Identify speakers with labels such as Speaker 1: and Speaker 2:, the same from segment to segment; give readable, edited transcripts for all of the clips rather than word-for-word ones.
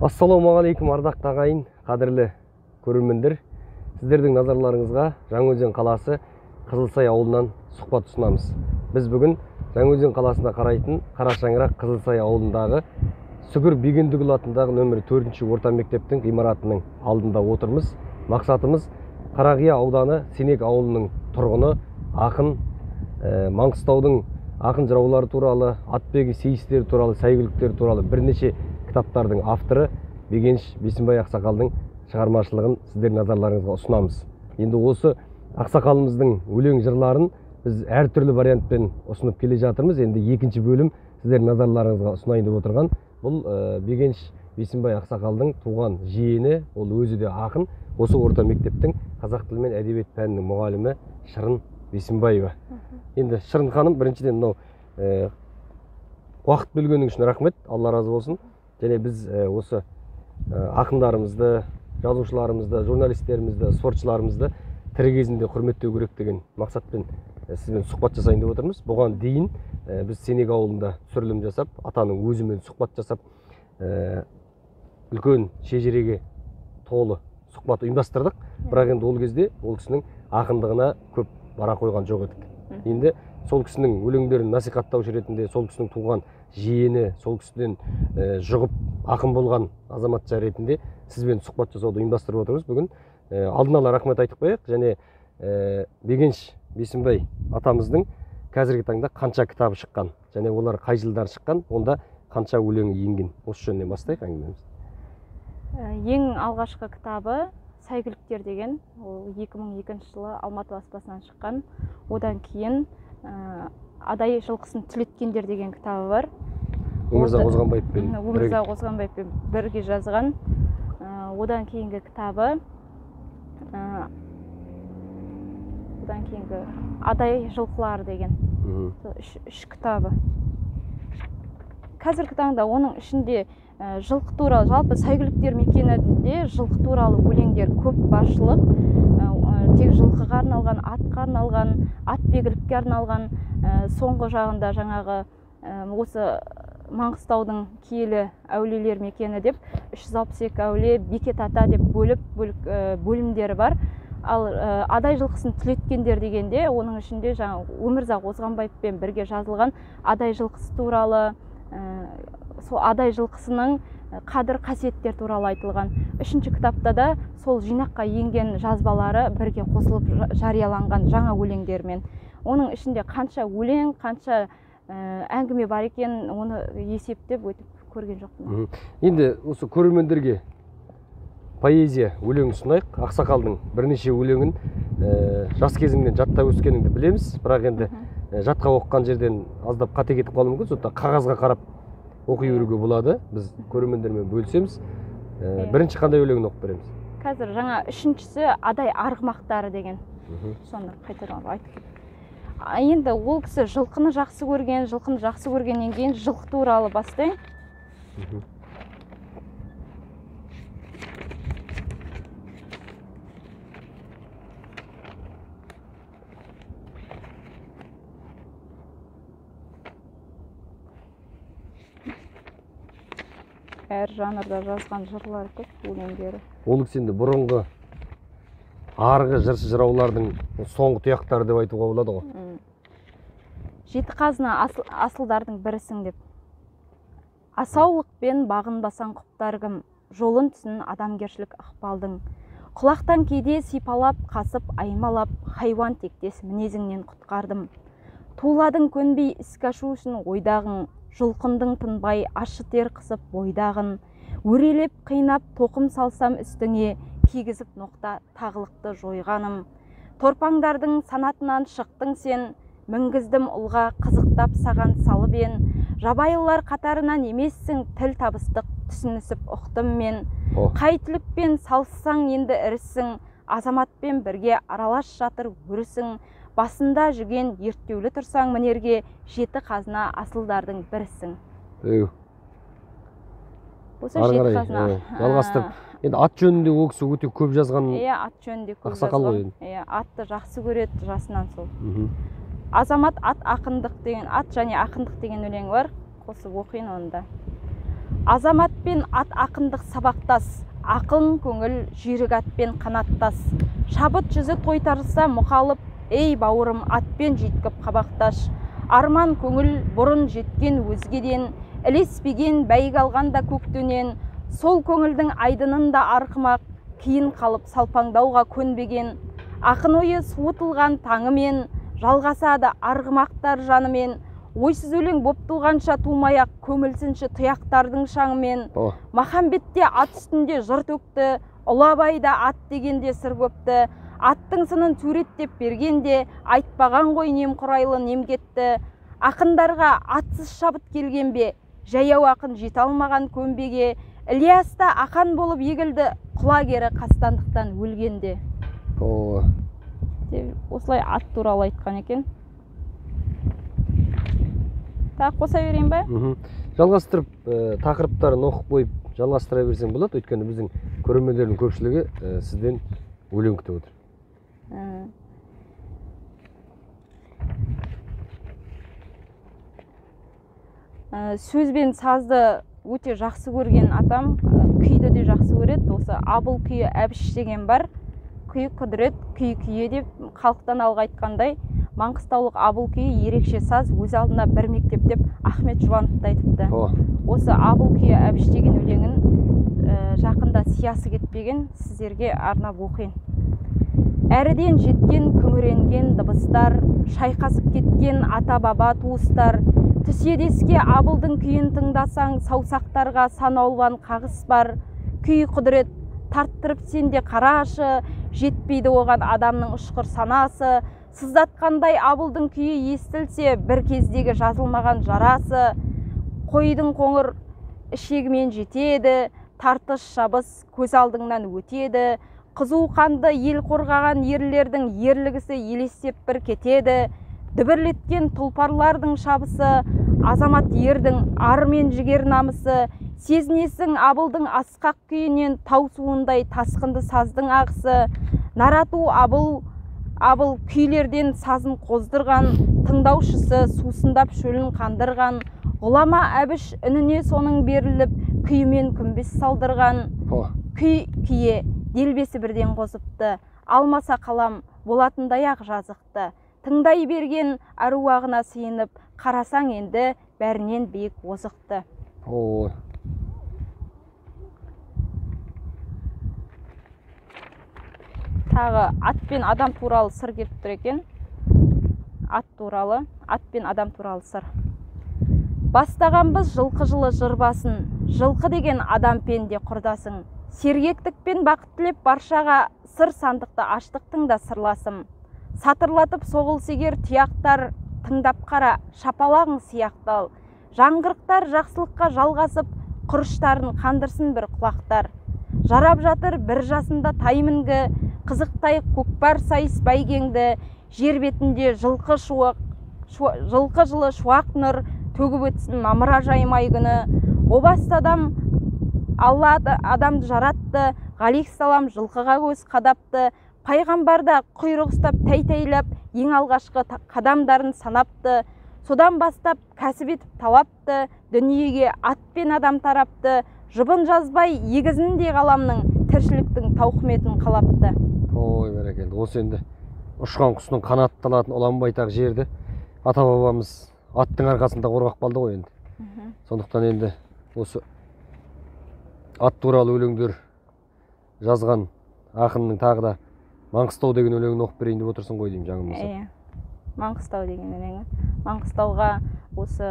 Speaker 1: Ассалаумағалейкум ардақты ағайын, қадірлі көрермендер. Сіздердің назарларыңызға Жаңаөзен қаласы Қызылсай ауылынан сұхбат ұсынамыз. Біз бүгін Жаңаөзен қаласына қарайтын Қарашаңырақ Қызылсай ауылындағы Сүгір Бегендігүл атындағы нөмірі 4-ші орта мектептің ғимаратының алдында отырмыз. Мақсатымыз Қарақия ауданы Сенек ауылының тұрғыны ақын Маңғыстаудың ақын жыраулары туралы, атбегі сейістері туралы, сәйгүліктері туралы бірнеше кітаптардың авторы Бегеніш Бейсенбай ақсақалдың шығармашылығын сіздердің назарларыңызға ұсынамыз. Енді осы ақсақалымыздың өлең жырларын біз әртүрлі вариантпен ұсынып келе жатырмыз. Енді екінші бөлім сіздердің назарларыңызға ұсынайын деп отырған бұл Бегеніш Бейсенбай ақсақалдың туған жиені, ол өзі де ақын, осы орта мектептің қазақ тілі мен әдебиет пәнінің мұғалімі Шырын Бейсенбаева. Енді Шырын ханым, біріншіден мынау уақыт бөлгенің үшін рахмет, Алла разы болсын. Және біз осы ақындарымызды, жазушыларымызды, журналистерімізді, спортшыларымызды тірі кезінде құрметтеу керек деген мақсатпен сізбен сұхбат жасайын деп отырмыз. Бұған дейін біз Сенек ауылында түсірілім жасап, атаның өзімен сұхбат жасап, үлкен шежіреге толы сұхбат ұйымдастырдық. Бірақ енді ол кезде ол кісінің ақындығына көп бара қойған жоқ едік. Енді сол кісінің өлеңдерін насихаттаушы ретінде, сол кісінің туған жиені, сол кісіден жұғып ақын болған азаматша ретінде сізбен сұхбат жасауды ұйымдастырып отырмыз. Бүгін алдын ала рахмет айтып қояйық. Және Бегеніш Бейсенбай атамыздың қазіргі таңда қанша кітабы шыққан, және олар қай жылдар шыққан, онда қанша өлеңі енген, осы жөнінен бастайық әңгімемізді.
Speaker 2: Ең алғашқы кітабы Сәйгүліктер деген, ол 2002 жылы Алматы баспасынан шыққан. Одан кейін Адай жылқысын түлеткендер деген кітабы бар.
Speaker 1: Өмірзақ Озғанбаевпен
Speaker 2: бірге жазған. Одан кейінгі кітабы Адай жылқылары деген. Үш кітабы. Қазіргі таңда оның ішінде жылқы туралы, жалпы Сәйгүліктер мекенінде жылқы туралы өлеңдер көп баршылық. Тек жылқыға арналған, атқа арналған, атбегілікке арналған. Соңғы жағында жаңағы осы Маңғыстаудың киелі әулиелер мекені деп 362 әулие, Бекет ата деп бөлімдері бар. Ал Адай жылқысын түлеткендер дегенде оның ішінде Өмірзақ Озғанбаевпен бірге жазылған Адай жылқысы туралы, сол Адай жылқысының қадір қасиеттер туралы айтылған. Үшінші кітапта да сол жинаққа енген жазбалары бірге қосылып жарияланған жаңа өлеңдермен. Оның ішінде қанша өлең, қанша әңгіме бар екен, оны есептеп өтіп көрген жоқпын.
Speaker 1: Енді осы көрермендерге поэзия өлең ұсынайық. Ақсақалдың бірнеше өлеңін жас кезіңнен жатта өскеніңді білеміз, бірақ енді жатқа оқыған жерден аздап қате кетіп қалуы мүмкін. Сондықтан қағазға қарап оқи беруге болады. Біз көрермендермен бөлісеміз. Бірінші қандай өлеңін оқып береміз?
Speaker 2: Қазір жаңа үшіншісі Адай арғымақтары деген. Соны қайтадан айтып кеттім. Енді ол кісі жылқыны жақсы көргеннен кейін жылқы туралы бастайын. Әр жанрда жазған жырлар көп, өлеңдері.
Speaker 1: Ол кісі енді бұрынғы арғы жыршы жыраулардың соңғы тұяқтары деп айтуға болады ғой.
Speaker 2: Жеті қазына асылдардың бірісің деп. Асаулықпен бағынбасаң құптаргім, жолын түсін адамгершілік ықпалдың. Құлақтан кейде сипалап, қасып, аймалап, хайуан тектес мінезіңнен құтқардым. Туладың көнбей іске ашу үшін ойдағың, жұлқындың тынбай ащы тер қысып бойдағын. Өрелеп қинап тоқым салсам үстіңе, кигізіп ноқта тағылықты жойғаным. Торпаңдардың санатынан шықтың сен, мінгіздім ұлға қызықтап саған салып ен. Жабайылар қатарынан емессің, тіл табыстық түсінісіп ұқтым мен. Қай түлікпен салсаң енді ірісің, азаматпен бірге аралас жатыр өрісің. Басында жүген ерттеулі тұрсаң мінерге, жеті қазына асылдардың бірісің. Осы жеті қазына.
Speaker 1: Жалғастырып. Енді ат жөнінде ол кісі өте көп жазған.
Speaker 2: Ат жөнінде көп жазған. Атты жақсы көреді жасынан сол. Азамат ат ақындық деген, ат және ақындық деген өлең бар. Қосып оқиын онда. Азамат пен ат ақындық сабақтас, ақын көңіл жүйрік атпен қанаттас. Шабыт жүзі тойтарса мұқалып, ей бауырым атпен жүйткіп қабақташ. Арман көңіл бұрын жеткен өзгеден, ілеспеген бәйгі алғанда көктөнен. Сол көңілдің айдынында арқымақ, кейін қалып салпаңдауға көнбеген. Ақын ойы суытылған таңымен, жалғасады арғымақтар жанымен. Ойсыз өлең боп туғанша тумаяқ, көмілсінші тұяқтардың шаңымен. Махамбетте ат үстінде жыр төкті, Ұлы Абайда ат дегенде сыр көпті. Аттың сынын суреттеп бергенде, айтпаған ғой немқұрайлы немкетті. Ақындарға атсыз шабыт келген бе, жаяу ақын жете алмаған көмбеге. Ілияста ақан болып егілді, құлагері қастандықтан өлгенде. Осылай ат туралы айтқан екен. Тағы қоса берейін ба?
Speaker 1: Жалғастырып, тақырыптарын оқып қойып жалғастыра берсең болады, өйткені біздің көрермендердің көпшілігі сізден өлең күтіп отыр.
Speaker 2: Сөз бен сазды өте жақсы көрген атам, күйді де жақсы көреді. Осы Абыл күйі Әбіш деген бар. Күй құдірет, күй күйі деп халықтан алға айтқандай, Маңғыстаулық Абыл күйі ерекше саз, өз алдына бір мектеп деп Ахмет Жұбановты айтыпты. Осы Абыл күйі Әбіш деген өлеңін жақында сиясы кетпеген сіздерге арнап оқиын. Әріден жеткен күңіренген дыбыстар, шайқасып кеткен ата-баба туыстар, түседеске Абылдың күйін тыңдасаң, саусақтарға санаулан қағыс бар. Күй құдірет тарттырып сенде қарашы, жетпейді оған адамның ұшқыр санасы. Сыздатқандай Абылдың күйі естілсе, бір кездегі жазылмаған жарасы. Қойдың қоңыр ішегімен жетеді, тартыс шабыс көз алдыңнан өтеді. Қызу қанды ел қорғаған ерлердің ерлігісі елестеп бір кетеді. Дүбірлеткен тұлпарлардың шабысы, азамат ердің ар мен жігер намысы. Сезінесің Абылдың асқақ күйінен тау суындай тасқынды саздың ағысы. Нарату Абыл күйлерден сазын қоздырған, тыңдаушысы сусындап шөлін қандырған. Ғұлама Әбіш үніне соның беріліп, күйімен күмбес салдырған. Күй кие делбесі бірден қосыпты, алмаса қалам болатындай ақ жазықты. Тыңдай берген әруағына сыйынып, қарасаң енді бәрінен биік озықты. Тағы ат пен адам туралы сыр келіп тұр екен. Ат туралы, ат пен адам туралы сыр. Бастағанбыз жылқы жылы жыр басын, жылқы деген адам пенде құрдасың. Сергектік пен бақыт тілеп баршаға, сыр сандықты аштықтың да сырласым. Сатырлатып соғылсегер тұяқтар, тыңдап қара, шапалағың сияқтал. Жаңғырықтар жақсылыққа жалғасып, құрыштарын қандырсын бір құлақтар. Жарап жатыр бір жасында таймінгі, қызықтай көкпар сайыс бәйгеңді. Жер бетінде жылқы жылы шуақ нұр, төгіп өтсін мамыра жаймай күні. Обаст адам Алла адамды жаратты, ғалейхиссалам жылқыға көз қадапты. Пайғамбарда құйрық ұстап тәйтейлеп, ең алғашқы қадамдарын санапты. Содан бастап кәсіп етіп талапты, дүниеге ат пен адам тарапты. Жұбын жазбай егізіндей ғаламның, тіршіліктің тауқыметін қалапты.
Speaker 1: Ой, бәрекелді. Осы енді ұшқан құсының қанатты алатын ұлан байтақ жерді ата-бабамыз аттың арқасында қорғап қалды ғой енді. Сондықтан енді осы ат туралы өлеңдер жазған ақынның тағы да Маңғыстау деген өлеңін оқып берейін деп отырсын ғой деймін жаңылмасам.
Speaker 2: Маңғыстау деген өлеңі. Маңғыстауға осы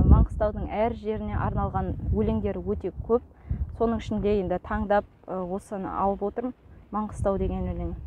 Speaker 2: Маңғыстаудың әр жеріне арналған өлеңдері өте көп. Соның ішінде енді таңдап осыны алып отырмын. Маңғыстау деген өлеңі.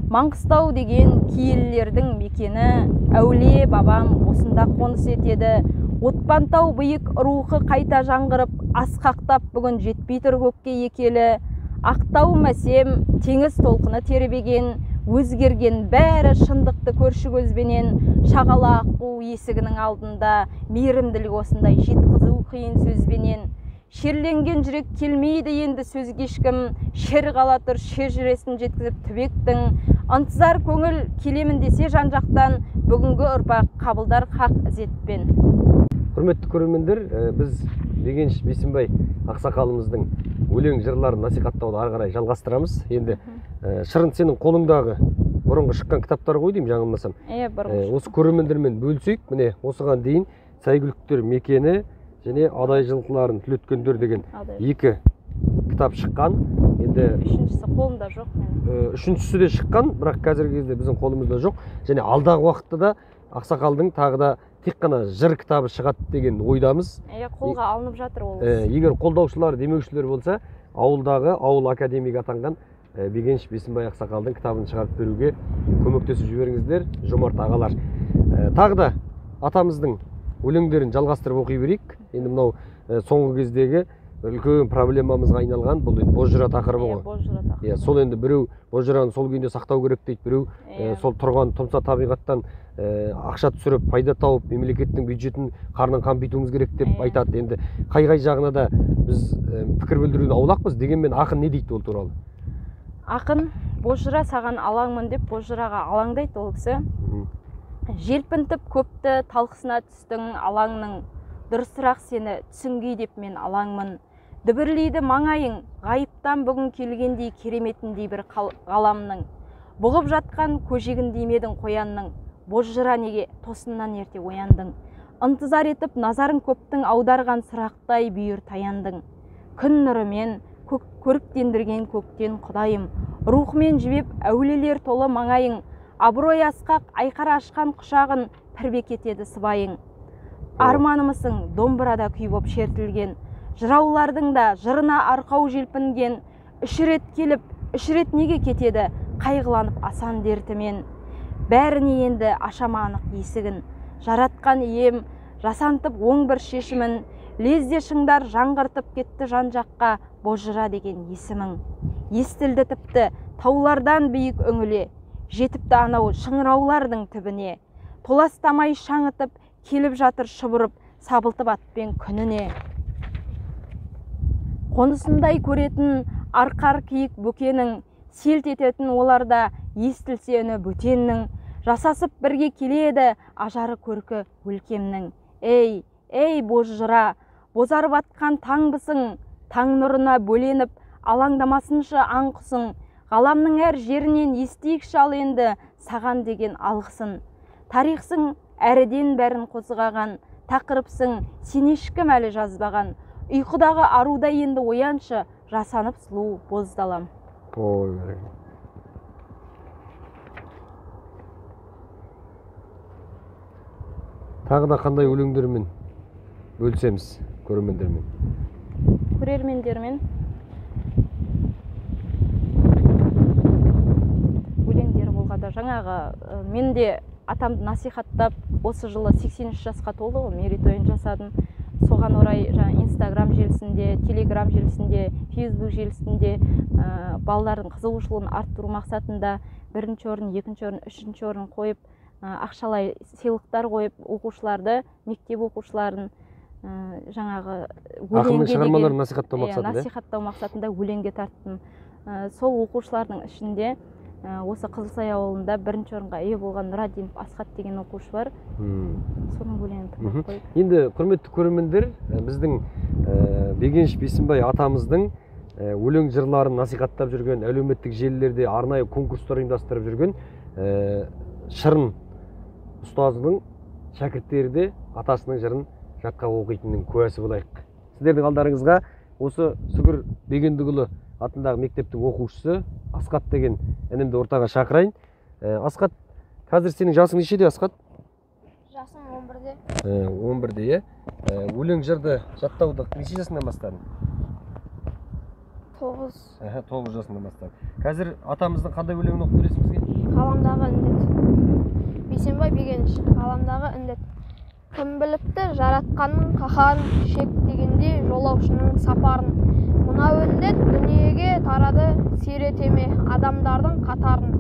Speaker 2: Маңғыстау деген киелілердің мекені, әулие бабам осында қоныс етеді. Отпантау биік рухы қайта жаңғырып, асқақтап бүгін жетпей тұр көкке екелі. Ақтау мәсем, теңіз толқыны тербеген, өзгерген бәрі шындықты көрші көзбенен. Шағала аққу есігінің алдында, мейірімділік осындай жеткізу қиын сөзбенен. Шерленген жүрек келмейді енді сөзге ешкім, шер қала тұр шежіресін жеткізіп түбектің. Ынтызар көңіл келемін десе жан-жақтан, бүгінгі ұрпақ қабылдар хақ ізетпен.
Speaker 1: Құрметті көрермендер, біз Бегеныш Бейсенбай ақсақалымыздың өлең жырларын насихаттауды ары қарай жалғастырамыз. Енді Шырын, сенің қолыңдағы бұрынғы шыққан кітаптар ғой деймін, жаңылмасам. Осы көрермендермен бөлісейік. Міне осыған дейін Сәйгүліктер мекені және Адай жылқыларын түлеткендер деген 2 кітап шыққан. Енді
Speaker 2: үшіншісі қолымда жоқ менің.
Speaker 1: Үшіншісі де шыққан, бірақ қазіргі кезде біздің қолымызда жоқ. Және алдағы уақытта да ақсақалдың тағы да тек қана жыр кітабы шығады деген ойдамыз.
Speaker 2: Қолға алынып жатыр ол.
Speaker 1: Егер қолдаушылар, демеушілер болса, ауылдағы ауыл академик атанған Бегеныш Бейсенбай ақсақалдың кітабын шығарып беруге көмектесіп жіберіңіздер, жомарт ағалар. Тағы да атамыздың өлеңдерін жалғастырып оқи берейік. Енді мынау соңғы кездегі үлкен проблемамызға айналған бұл енді бозжыра тақырыбы ғой. Сол енді біреу бозжыраны сол күйінде сақтау керек дейді, біреу сол тұрған тұмса табиғаттан ақша түсіріп, пайда тауып, мемлекеттің бюджетін қарнын қампитуымыз керек деп айтады. Енді қай жағына да біз пікір білдіруден аулақпыз. Дегенмен ақын не дейді ол туралы?
Speaker 2: Ақын бозжыра саған алаңмын деп бозжыраға алаңдайды ол кісі. Желпінтіп көпті талқысына түстің алаңның, дұрысырақ сені түсінгей деп мен алаңмын. Дүбірлейді маңайың, ғайыптан бүгін келгендей кереметіндей бір ғаламның. Бұғып жатқан көжегін деймедің қоянның, бозжыра неге тосыннан ерте ояндың. Ынтызар етіп назарын көптің аударған сырақтай бүйір таяндың. Күн нұрымен көріктендірген көктен құдайым, рухымен жібеп әулелер толы маңайың, абырой асқақ айқара ашқан құшағын пірбек етеді сыбайың. Арманымысың домбырада күй боп шертілген, жыраулардың да жырына арқау желпінген, үш рет келіп, үш рет неге кетеді қайғыланып асан дертімен. Бәріне енді ашама анық есігін, жаратқан ием жасантып оң бір шешімін, лезде шыңдар жаңғыртып кетті жан жаққа бозжыра деген есімің. Естілді тіпті таулардан биік өңіле, жетіпті анау шыңыраулардың түбіне, толастамай шаңытып келіп жатыр шұбырып сабылтып атпен күніне. Қонысындай көретін арқар киік бөкенің, селт ететін оларда естілсе үні бөтеннің, жасасып бірге келеді ажары көркі өлкемнің. Ей бозжыра, бозарып атқан таңбысың, таң нұрына бөленіп алаңдамасыншы аңқысың, ғаламның әр жерінен естейікші ал енді саған деген алғысын. Тарихсың әріден бәрін қозғаған, тақырыпсың сен ешкім әлі жазбаған, ұйқыдағы аруда енді ояншы, жасанып сұлу боздалам.
Speaker 1: Тағы да қандай өлеңдермен бөлісеміз көрермендермен?
Speaker 2: Көрермендермен өлеңдері болғанда жаңағы мен де атамды насихаттап осы жылы 83 жасқа толды ғой, мерейтойын жасадым. Соған орай Инстаграм желісінде, Телеграм желісінде, Фейсбук желісінде балалардың қызығушылығын арттыру мақсатында 1-ші орын, 2-ші орын, 3-ші орын қойып, ақшалай сыйлықтар қойып, оқушыларды, мектеп оқушыларын жаңағы
Speaker 1: ақынның шығармаларын насихаттау
Speaker 2: мақсатында өлеңге тарттым. Сол оқушылардың ішінде осы Қызылсай ауылында 1-ші орынға ие болған Нұрадинов Асхат деген оқушы бар. Соның өлеңін тыңдап қойып.
Speaker 1: Енді құрметті көрермендер, біздің Бегеныш Бейсенбай атамыздың өлең жырларын насихаттап жүрген, әлеуметтік желілерде арнайы конкурстар ұйымдастырып жүрген Шырын ұстазының шәкірттері де атасының жырын жатқа оқитынның куәсі болайық. Сіздердің алдарыңызға осы Сүгір Бегендіұлы атындағы мектептің оқушысы Асқат деген інімді ортаға шақырайын. Асқат, қазір сенің жасың нешеде, Асқат?
Speaker 3: Жасым 11-де.
Speaker 1: 11-де, өлең жырды жаттауды неше жасыңнан бастадың? 9 жасыңнан бастадың. Қазір атамыздың қандай өлеңін оқып бересің бізге?
Speaker 3: Ғаламдағы індет. Бейсенбай Бегеныш, ғаламдағы індет. Кім біліпті жаратқанның қаһарын, шектегенде жолаушының сапарын. Мына індет дүниеге тарады, сиретеме адамдардың қатарын.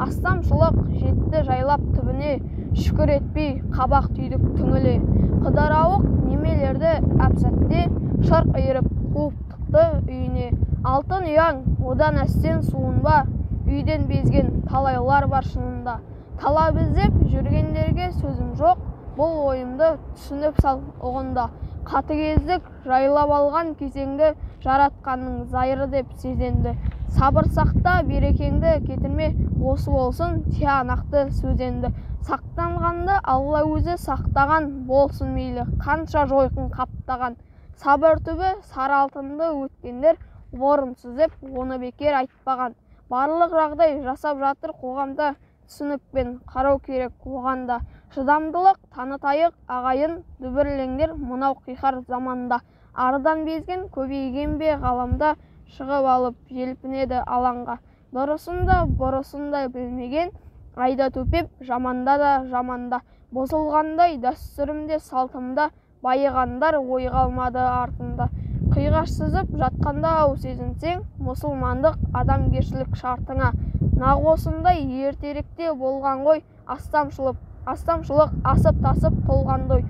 Speaker 3: Астам шұлық жетті жайлап түбіне, шүкір етпей қабақ түйдік түңіле. Қыдарауық немелерді әпсәтте шырқ иіріп қуып тықты үйіне. Алтын ұяң одан әстен суынба, үйден безген талайлар бар шынында. Талап іздеп жүргендерге сөзім жоқ, бұл ойымды түсініп сал ұғында. қатыгездік жайлап алған кезеңді жаратқанның зайыры деп сезенді. Сабыр сақта, берекеңді кетірме, осы болсын тиянақты сөзенді. Сақтанғанды Алла өзі сақтаған, болсын мейлі қанша жойқын қаптаған. Сабыр түбі сары алтынды өткендер орынсыз деп оны бекер айтпаған. Барлық жағдай жасап жатыр қоғамда, түсінікпен қарау керек оғанда. Шыдамдылық танытайық ағайын, дүбірлеңдер мынау қиқар заманда. Арыдан безген көбейген бе ғаламда, шығып алып желпінеді алаңға. Дұрысында бұрысында білмеген, айда төпеп жаманда да жаманда. Бұзылғандай дәстүрімде салтымда, байығандар ойға алмады артында. Қиғаш сызып жатқанда ау сезінсең, мұсылмандық адамгершілік шартыңа. Нақ осындай ертеректе болған ғой, астамшылық асып тасып толғандой.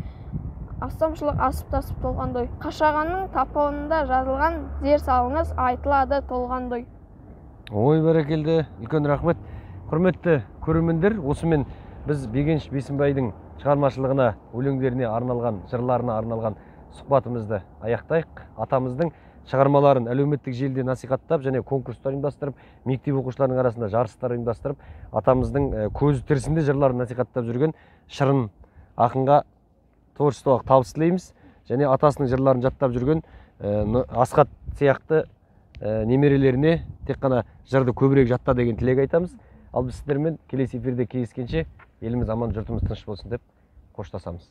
Speaker 3: Қашағанның тапауында жазылған, зер салыңыз айтылады толғандой.
Speaker 1: Ой, бәрекелді, үлкен рахмет. Құрметті көрермендер, осымен біз Бегеніш Бейсенбайдың шығармашылығына, өлеңдеріне арналған, жырларына арналған сұхбатымызды аяқтайық. Атамыздың шығармаларын әлеуметтік желіде насихаттап және конкурстар ұйымдастырып, мектеп оқушыларының арасында жарыстар ұйымдастырып, атамыздың көзі тірісінде жырларын насихаттап жүрген Шырын ақынға творчестволық табыс тілейміз. Және атасының жырларын жаттап жүрген Асхат сияқты немерелеріне тек қана жырды көбірек жатта деген тілек айтамыз. Ал біз сіздермен келесі эфирде кездескенше еліміз аман, жұртымыз тыныш болсын деп қоштасамыз.